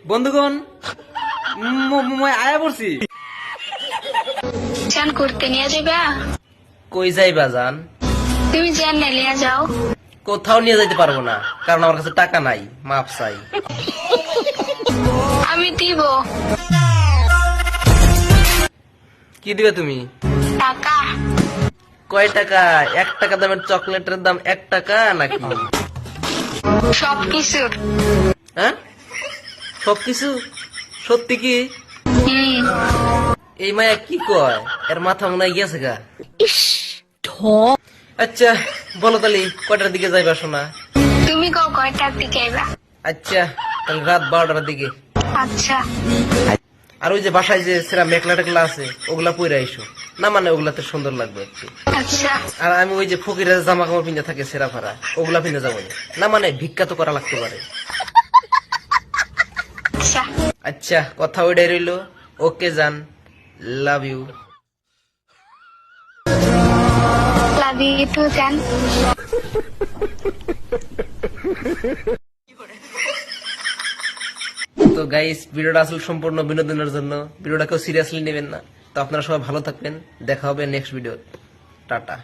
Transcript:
বন্ধুগণ আয়া পড়ছি। চান করতে নিয়ে যাবা? কই যাইবা জান? তুমি চান না নিয়ে যাও। কোথাও নিয়ে যাইতে পারবো না, কারণ আমার কাছে টাকা নাই, মাপ চাই। আমি দিব কি দিবে তুমি? টাকা। কয় টাকা? 1 টাকা দামের চকলেটের দাম 1 টাকা নাকি? সবকিছু। হ্যাঁ, সবকিছু? সত্যি কি? এই মায়া কি কয়? এর মাথা মনে হয় গেছে গা। আচ্ছা বলো তালি কয়টার দিকে যাইবা শোনা? তুমি কয়টার দিকে আইবা? আচ্ছা তাহলে রাত 12টার দিকে। আচ্ছা। আর ওই যে বাসায় যে সেরা মেকলা টেকলা আছে ওগুলা পইরা আইসো। না মানে ওগুলাতে সুন্দর লাগবে একটু। আচ্ছা। আর আমি ওই যে ফকিরের জামা কাপড় পিন্ধে থাকে সেরা ফারা, ওগুলা পিন্ধে যাবো না মানে ভিক্ষা তো করা লাগতে পারে। আচ্ছা। আচ্ছা কথা ওইটাই রইলো। ওকে জান, love you. Love you too চান। তো গাইস ভিডিওটা আসলে সম্পূর্ণ বিনোদনের জন্য, ভিডিওটা কেউ সিরিয়াসলি নেবেন না। তো আপনারা সবাই ভালো থাকবেন, দেখা হবে নেক্সট ভিডিও। টাটা।